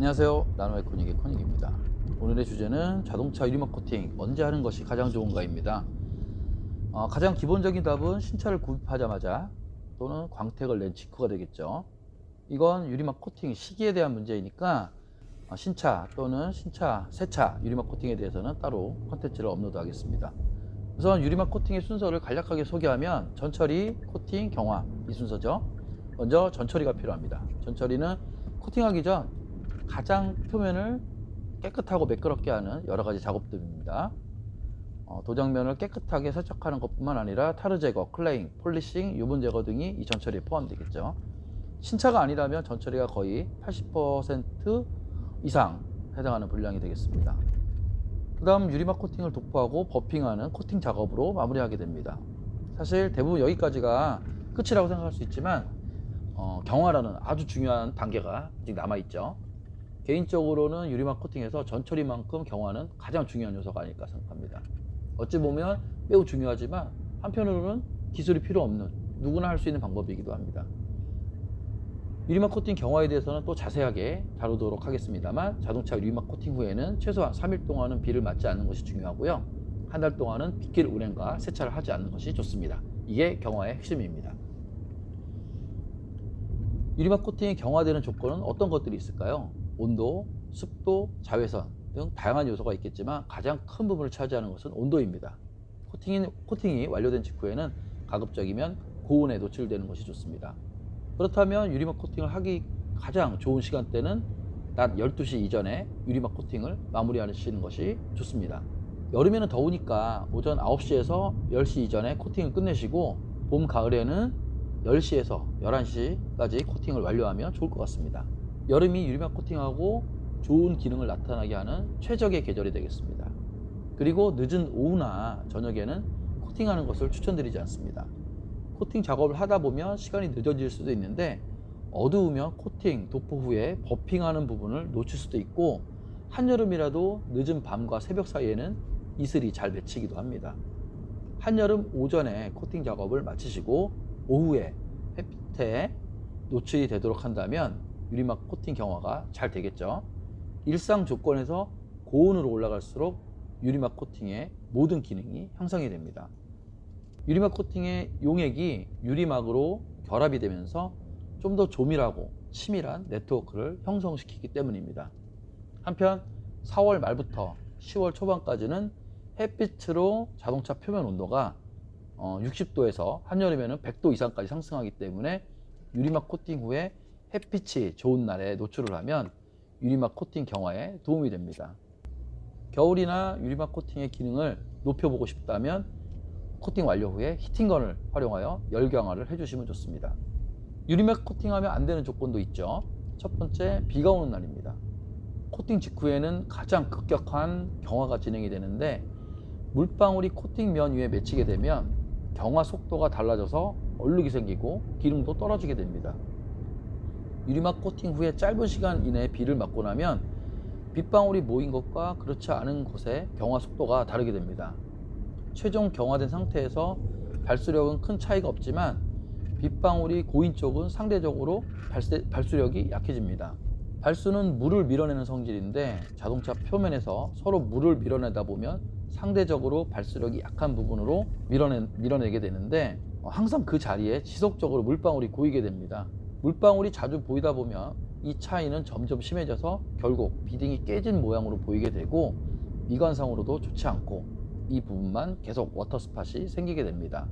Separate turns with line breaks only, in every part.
안녕하세요. 나노의 코닉의 코닉입니다. 오늘의 주제는 자동차 유리막 코팅 언제 하는 것이 가장 좋은가입니다. 가장 기본적인 답은 신차를 구입하자마자 또는 광택을 낸 직후가 되겠죠. 이건 유리막 코팅 시기에 대한 문제이니까 신차 또는 새차 유리막 코팅에 대해서는 따로 컨텐츠를 업로드하겠습니다. 우선 유리막 코팅의 순서를 간략하게 소개하면 전처리, 코팅, 경화 이 순서죠. 먼저 전처리가 필요합니다. 전처리는 코팅하기 전 가장 표면을 깨끗하고 매끄럽게 하는 여러 가지 작업들입니다. 도장면을 깨끗하게 세척하는 것뿐만 아니라 타르 제거, 클레잉, 폴리싱, 유분 제거 등이 이 전처리에 포함되겠죠. 신차가 아니라면 전처리가 거의 80% 이상 해당하는 분량이 되겠습니다. 그 다음 유리막 코팅을 도포하고 버핑하는 코팅 작업으로 마무리하게 됩니다. 사실 대부분 여기까지가 끝이라고 생각할 수 있지만 경화라는 아주 중요한 단계가 아직 남아있죠. 개인적으로는 유리막 코팅에서 전처리만큼 경화는 가장 중요한 요소가 아닐까 생각합니다. 어찌 보면 매우 중요하지만 한편으로는 기술이 필요 없는 누구나 할 수 있는 방법이기도 합니다. 유리막 코팅 경화에 대해서는 또 자세하게 다루도록 하겠습니다만, 자동차 유리막 코팅 후에는 최소한 3일 동안은 비를 맞지 않는 것이 중요하고요. 한 달 동안은 빗길 운행과 세차를 하지 않는 것이 좋습니다. 이게 경화의 핵심입니다. 유리막 코팅이 경화되는 조건은 어떤 것들이 있을까요? 온도, 습도, 자외선 등 다양한 요소가 있겠지만 가장 큰 부분을 차지하는 것은 온도입니다. 코팅이 완료된 직후에는 가급적이면 고온에 노출되는 것이 좋습니다. 그렇다면 유리막 코팅을 하기 가장 좋은 시간대는 낮 12시 이전에 유리막 코팅을 마무리하시는 것이 좋습니다. 여름에는 더우니까 오전 9시에서 10시 이전에 코팅을 끝내시고, 봄, 가을에는 10시에서 11시까지 코팅을 완료하면 좋을 것 같습니다. 여름이 유리막 코팅하고 좋은 기능을 나타나게 하는 최적의 계절이 되겠습니다. 그리고 늦은 오후나 저녁에는 코팅하는 것을 추천드리지 않습니다. 코팅 작업을 하다 보면 시간이 늦어질 수도 있는데, 어두우면 코팅, 도포 후에 버핑하는 부분을 놓칠 수도 있고, 한여름이라도 늦은 밤과 새벽 사이에는 이슬이 잘 맺히기도 합니다. 한여름 오전에 코팅 작업을 마치시고 오후에 햇빛에 노출이 되도록 한다면 유리막 코팅 경화가 잘 되겠죠. 일상 조건에서 고온으로 올라갈수록 유리막 코팅의 모든 기능이 향상이 됩니다. 유리막 코팅의 용액이 유리막으로 결합이 되면서 좀 더 조밀하고 치밀한 네트워크를 형성시키기 때문입니다. 한편 4월 말부터 10월 초반까지는 햇빛으로 자동차 표면 온도가 60도에서 한여름에는 100도 이상까지 상승하기 때문에 유리막 코팅 후에 햇빛이 좋은 날에 노출을 하면 유리막 코팅 경화에 도움이 됩니다. 겨울이나 유리막 코팅의 기능을 높여보고 싶다면 코팅 완료 후에 히팅건을 활용하여 열 경화를 해주시면 좋습니다. 유리막 코팅하면 안 되는 조건도 있죠. 첫 번째, 비가 오는 날입니다. 코팅 직후에는 가장 급격한 경화가 진행이 되는데, 물방울이 코팅 면 위에 맺히게 되면 경화 속도가 달라져서 얼룩이 생기고 기름도 떨어지게 됩니다. 유리막 코팅 후에 짧은 시간 이내에 비를 맞고 나면 빗방울이 모인 것과 그렇지 않은 곳의 경화 속도가 다르게 됩니다. 최종 경화된 상태에서 발수력은 큰 차이가 없지만 빗방울이 고인 쪽은 상대적으로 발수력이 약해집니다. 발수는 물을 밀어내는 성질인데, 자동차 표면에서 서로 물을 밀어내다 보면 상대적으로 발수력이 약한 부분으로 밀어내게 되는데, 항상 그 자리에 지속적으로 물방울이 고이게 됩니다. 물방울이 자주 보이다 보면 이 차이는 점점 심해져서 결국 비딩이 깨진 모양으로 보이게 되고, 미관상으로도 좋지 않고 이 부분만 계속 워터스팟이 생기게 됩니다.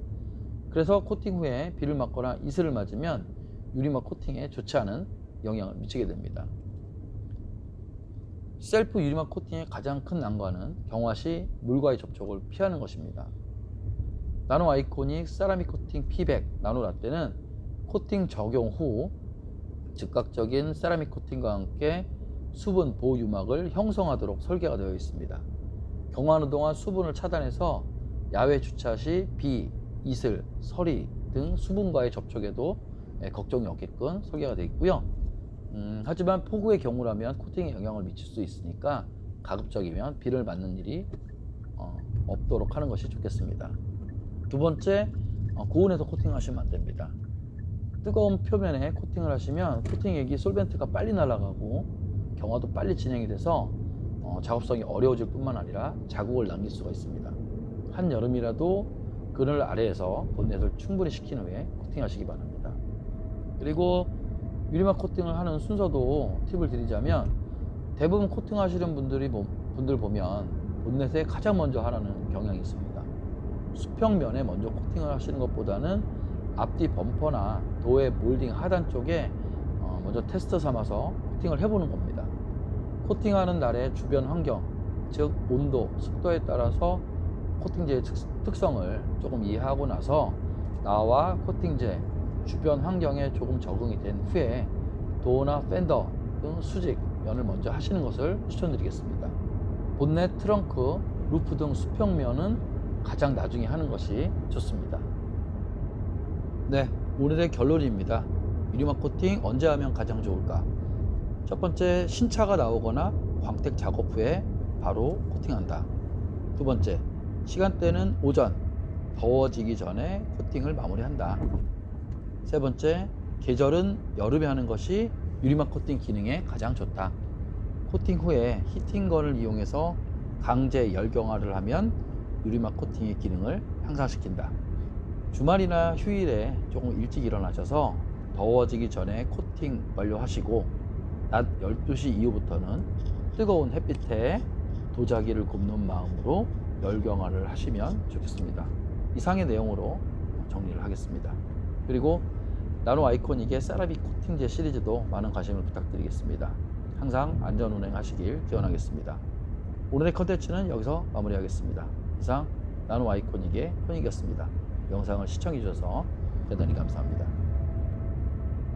그래서 코팅 후에 비를 맞거나 이슬을 맞으면 유리막 코팅에 좋지 않은 영향을 미치게 됩니다. 셀프 유리막 코팅의 가장 큰 난관은 경화 시 물과의 접촉을 피하는 것입니다. 나노 아이코닉 세라믹 코팅 P100 나노 라떼는 코팅 적용 후 즉각적인 세라믹 코팅과 함께 수분 보호 유막을 형성하도록 설계가 되어 있습니다. 경화하는 동안 수분을 차단해서 야외 주차 시 비, 이슬, 서리 등 수분과의 접촉에도 걱정이 없게끔 설계가 되어 있고요. 하지만 폭우의 경우라면 코팅에 영향을 미칠 수 있으니까 가급적이면 비를 맞는 일이 없도록 하는 것이 좋겠습니다. 두 번째, 고온에서 코팅하시면 안 됩니다. 뜨거운 표면에 코팅을 하시면 코팅액이 솔벤트가 빨리 날아가고 경화도 빨리 진행이 돼서 작업성이 어려워질 뿐만 아니라 자국을 남길 수가 있습니다. 한여름이라도 그늘 아래에서 본넷을 충분히 식힌 후에 코팅하시기 바랍니다. 그리고 유리막 코팅을 하는 순서도 팁을 드리자면, 대부분 코팅하시는 분들 보면 본넷에 가장 먼저 하라는 경향이 있습니다. 수평면에 먼저 코팅을 하시는 것보다는 앞뒤 범퍼나 도어 몰딩 하단 쪽에 먼저 테스트 삼아서 코팅을 해보는 겁니다. 코팅하는 날의 주변 환경, 즉 온도, 습도에 따라서 코팅제의 특성을 조금 이해하고 나서 나와 코팅제, 주변 환경에 조금 적응이 된 후에 도어나 팬더 등 수직 면을 먼저 하시는 것을 추천드리겠습니다. 본넷, 트렁크, 루프 등 수평면은 가장 나중에 하는 것이 좋습니다. 네, 오늘의 결론입니다. 유리막 코팅 언제 하면 가장 좋을까? 첫 번째, 신차가 나오거나 광택 작업 후에 바로 코팅한다. 두 번째, 시간대는 오전, 더워지기 전에 코팅을 마무리한다. 세 번째, 계절은 여름에 하는 것이 유리막 코팅 기능에 가장 좋다. 코팅 후에 히팅건을 이용해서 강제 열경화를 하면 유리막 코팅의 기능을 향상시킨다. 주말이나 휴일에 조금 일찍 일어나셔서 더워지기 전에 코팅 완료하시고 낮 12시 이후부터는 뜨거운 햇빛에 도자기를 굽는 마음으로 열경화를 하시면 좋겠습니다. 이상의 내용으로 정리를 하겠습니다. 그리고 나노 아이코닉의 세라믹 코팅제 시리즈도 많은 관심을 부탁드리겠습니다. 항상 안전 운행하시길 기원하겠습니다. 오늘의 컨텐츠는 여기서 마무리하겠습니다. 이상 나노 아이코닉의 코닉이었습니다. 영상을 시청해 주셔서 대단히 감사합니다.